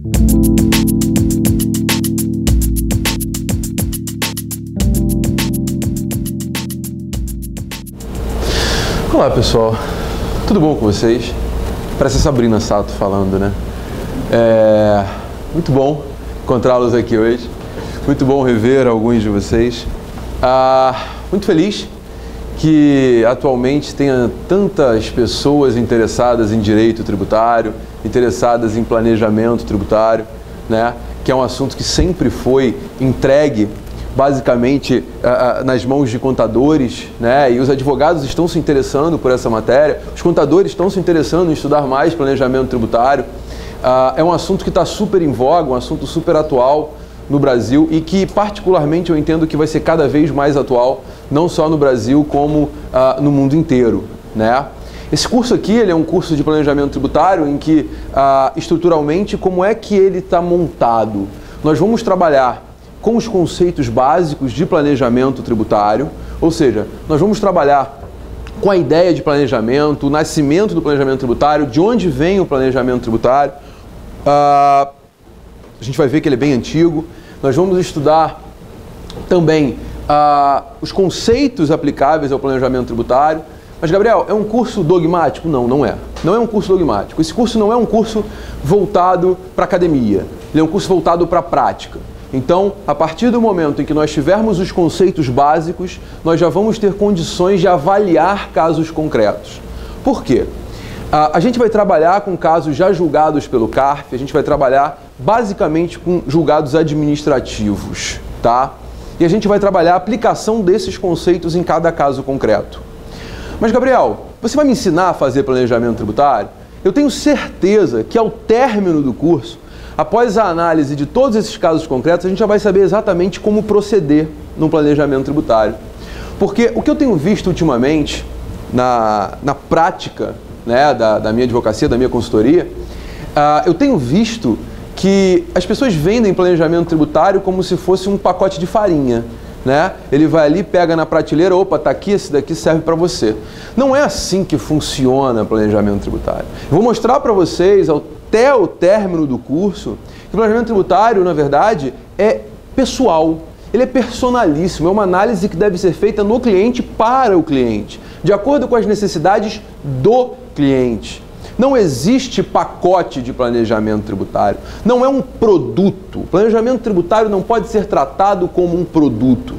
Olá pessoal, tudo bom com vocês? Parece a Sabrina Sato falando, né? Muito bom encontrá-los aqui hoje, muito bom rever alguns de vocês. Muito feliz que atualmente tenha tantas pessoas interessadas em direito tributário, interessadas em planejamento tributário, né? Que é um assunto que sempre foi entregue basicamente nas mãos de contadores, né? E os advogados estão se interessando por essa matéria, os contadores estão se interessando em estudar mais planejamento tributário. É um assunto que está super em voga, um assunto super atual no Brasil e que particularmente eu entendo que vai ser cada vez mais atual, não só no Brasil como no mundo inteiro, né? Esse curso aqui, ele é um curso de planejamento tributário em que estruturalmente como é que ele está montado? Nós vamos trabalhar com os conceitos básicos de planejamento tributário, ou seja, nós vamos trabalhar com a ideia de planejamento, o nascimento do planejamento tributário, de onde vem o planejamento tributário. A gente vai ver que ele é bem antigo. Nós vamos estudar também os conceitos aplicáveis ao planejamento tributário. Mas, Gabriel, é um curso dogmático? Não, não é. Não é um curso dogmático. Esse curso não é um curso voltado para a academia. Ele é um curso voltado para a prática. Então, a partir do momento em que nós tivermos os conceitos básicos, nós já vamos ter condições de avaliar casos concretos. Por quê? A gente vai trabalhar com casos já julgados pelo CARF, a gente vai trabalhar basicamente com julgados administrativos, tá? E a gente vai trabalhar a aplicação desses conceitos em cada caso concreto. Mas, Gabriel, você vai me ensinar a fazer planejamento tributário? Eu tenho certeza que ao término do curso, após a análise de todos esses casos concretos, a gente já vai saber exatamente como proceder no planejamento tributário. Porque o que eu tenho visto ultimamente na prática, né, da minha advocacia, da minha consultoria, eu tenho visto que as pessoas vendem planejamento tributário como se fosse um pacote de farinha, né? Ele vai ali, pega na prateleira, opa, tá aqui, esse daqui serve para você. Não é assim que funciona planejamento tributário. Eu vou mostrar para vocês, até o término do curso, que o planejamento tributário, na verdade, é pessoal. Ele é personalíssimo, é uma análise que deve ser feita no cliente para o cliente, de acordo com as necessidades do cliente. Não existe pacote de planejamento tributário, não é um produto. O planejamento tributário não pode ser tratado como um produto.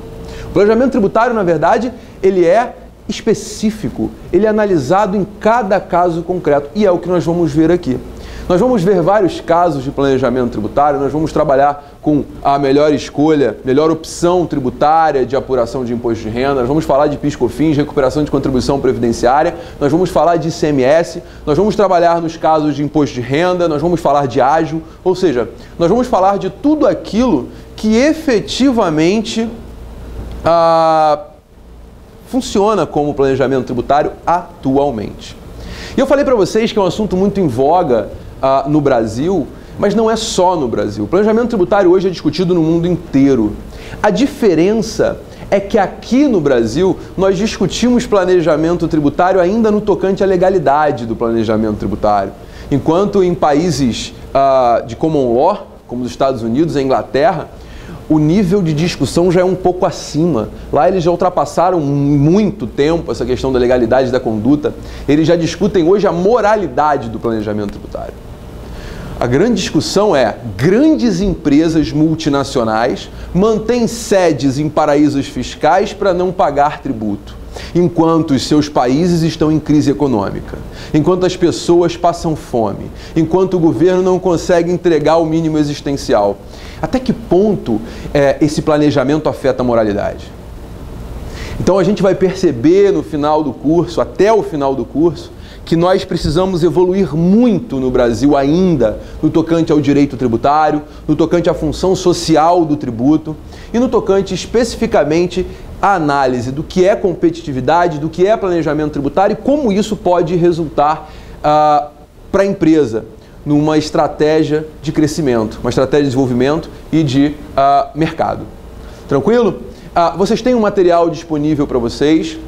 O planejamento tributário, na verdade, ele é específico, ele é analisado em cada caso concreto e é o que nós vamos ver aqui. Nós vamos ver vários casos de planejamento tributário, nós vamos trabalhar com a melhor escolha, melhor opção tributária de apuração de imposto de renda, nós vamos falar de PIS/COFINS, recuperação de contribuição previdenciária, nós vamos falar de ICMS, nós vamos trabalhar nos casos de imposto de renda, nós vamos falar de ágio, ou seja, nós vamos falar de tudo aquilo que efetivamente funciona como planejamento tributário atualmente. E eu falei para vocês que é um assunto muito em voga no Brasil, mas não é só no Brasil. O planejamento tributário hoje é discutido no mundo inteiro. A diferença é que aqui no Brasil nós discutimos planejamento tributário ainda no tocante à legalidade do planejamento tributário, enquanto em países de common law, como os Estados Unidos e a Inglaterra, o nível de discussão já é um pouco acima. Lá eles já ultrapassaram muito tempo essa questão da legalidade da conduta. Eles já discutem hoje a moralidade do planejamento tributário. A grande discussão é: grandes empresas multinacionais mantêm sedes em paraísos fiscais para não pagar tributo, enquanto os seus países estão em crise econômica, enquanto as pessoas passam fome, enquanto o governo não consegue entregar o mínimo existencial. Até que ponto esse planejamento afeta a moralidade? Então a gente vai perceber no final do curso, até o final do curso, que nós precisamos evoluir muito no Brasil ainda no tocante ao direito tributário, no tocante à função social do tributo e no tocante especificamente à análise do que é competitividade, do que é planejamento tributário e como isso pode resultar para a empresa numa estratégia de crescimento, uma estratégia de desenvolvimento e de mercado. Tranquilo? Vocês têm um material disponível para vocês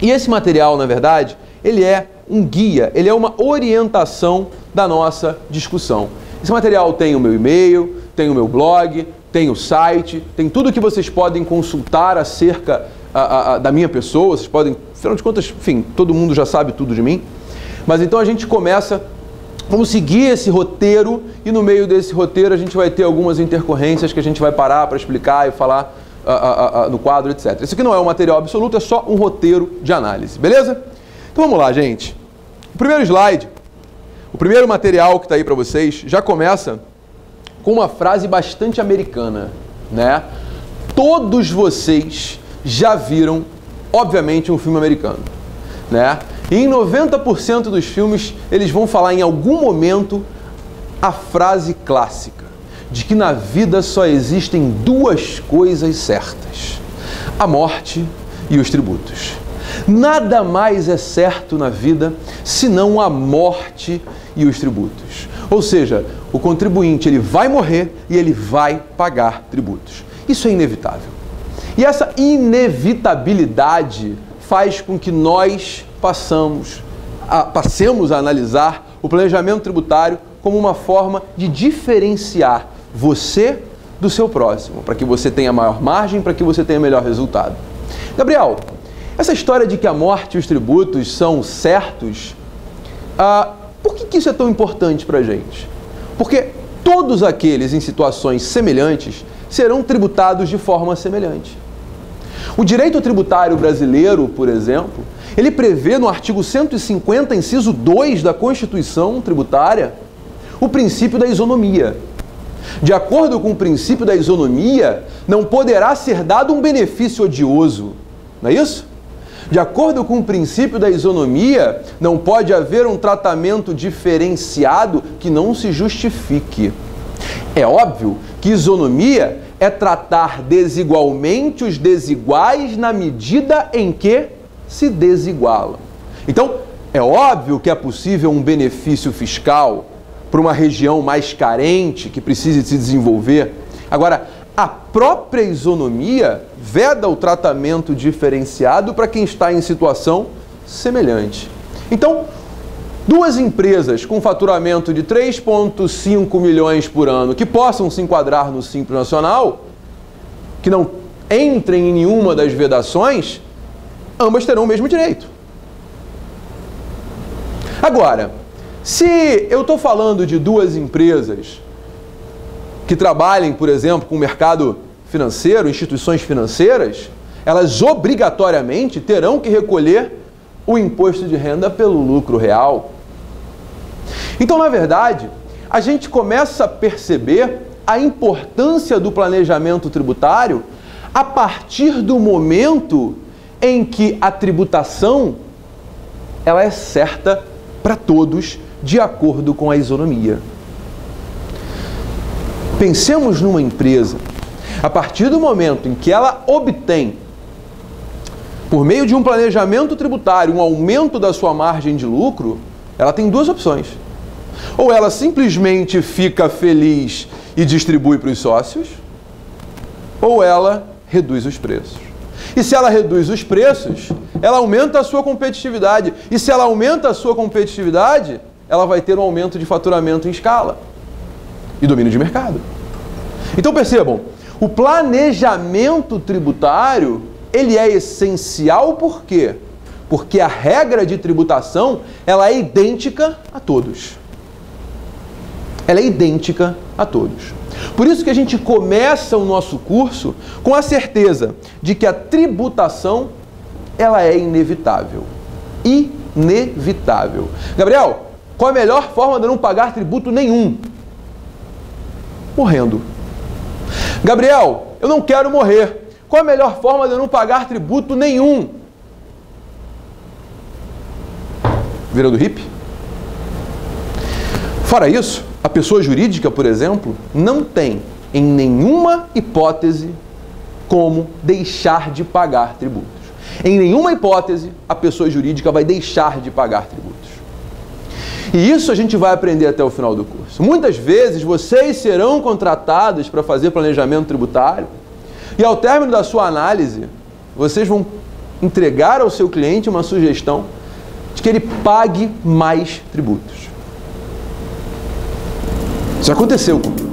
e esse material, na verdade, ele é um guia, ele é uma orientação da nossa discussão. Esse material tem o meu e-mail, tem o meu blog, tem o site, tem tudo que vocês podem consultar acerca da minha pessoa. Vocês podem, afinal de contas, enfim, todo mundo já sabe tudo de mim. Mas então a gente começa, vamos seguir esse roteiro e no meio desse roteiro a gente vai ter algumas intercorrências que a gente vai parar para explicar e falar no quadro, etc. Isso aqui não é um material absoluto, é só um roteiro de análise, beleza? Então vamos lá, gente. O primeiro slide, o primeiro material que está aí para vocês, já começa com uma frase bastante americana, né? Todos vocês já viram, obviamente, um filme americano, né? E em 90% dos filmes, eles vão falar em algum momento a frase clássica de que na vida só existem duas coisas certas: a morte e os tributos. Nada mais é certo na vida senão a morte e os tributos. Ou seja, o contribuinte ele vai morrer e ele vai pagar tributos. Isso é inevitável. E essa inevitabilidade faz com que nós passemos a analisar o planejamento tributário como uma forma de diferenciar você do seu próximo, para que você tenha maior margem, para que você tenha melhor resultado. Gabriel, essa história de que a morte e os tributos são certos, por que isso é tão importante para a gente? Porque todos aqueles em situações semelhantes serão tributados de forma semelhante. O direito tributário brasileiro, por exemplo, ele prevê no artigo 150, inciso 2 da Constituição Tributária, o princípio da isonomia. De acordo com o princípio da isonomia, não poderá ser dado um benefício odioso, não é isso? De acordo com o princípio da isonomia, não pode haver um tratamento diferenciado que não se justifique. É óbvio que isonomia é tratar desigualmente os desiguais na medida em que se desigualam. Então, é óbvio que é possível um benefício fiscal para uma região mais carente que precise se desenvolver. Agora, a própria isonomia veda o tratamento diferenciado para quem está em situação semelhante. Então, duas empresas com faturamento de 3,5 milhões por ano que possam se enquadrar no Simples Nacional, que não entrem em nenhuma das vedações, ambas terão o mesmo direito. Agora, se eu estou falando de duas empresas que trabalhem, por exemplo, com o mercado financeiro, instituições financeiras, elas obrigatoriamente terão que recolher o imposto de renda pelo lucro real. Então, na verdade, a gente começa a perceber a importância do planejamento tributário a partir do momento em que a tributação ela é certa para todos de acordo com a isonomia. Pensemos numa empresa, a partir do momento em que ela obtém, por meio de um planejamento tributário, um aumento da sua margem de lucro, ela tem duas opções. Ou ela simplesmente fica feliz e distribui para os sócios, ou ela reduz os preços. E se ela reduz os preços, ela aumenta a sua competitividade. E se ela aumenta a sua competitividade, ela vai ter um aumento de faturamento em escala e domínio de mercado. Então percebam, o planejamento tributário, ele é essencial por quê? Porque a regra de tributação, ela é idêntica a todos. Ela é idêntica a todos. Por isso que a gente começa o nosso curso com a certeza de que a tributação, ela é inevitável. Inevitável. Gabriel, qual a melhor forma de não pagar tributo nenhum? Morrendo. Gabriel, eu não quero morrer. Qual a melhor forma de eu não pagar tributo nenhum? Virando hippie? Fora isso, a pessoa jurídica, por exemplo, não tem, em nenhuma hipótese, como deixar de pagar tributos. Em nenhuma hipótese, a pessoa jurídica vai deixar de pagar tributos. E isso a gente vai aprender até o final do curso. Muitas vezes, vocês serão contratados para fazer planejamento tributário e, ao término da sua análise, vocês vão entregar ao seu cliente uma sugestão de que ele pague mais tributos. Isso aconteceu comigo.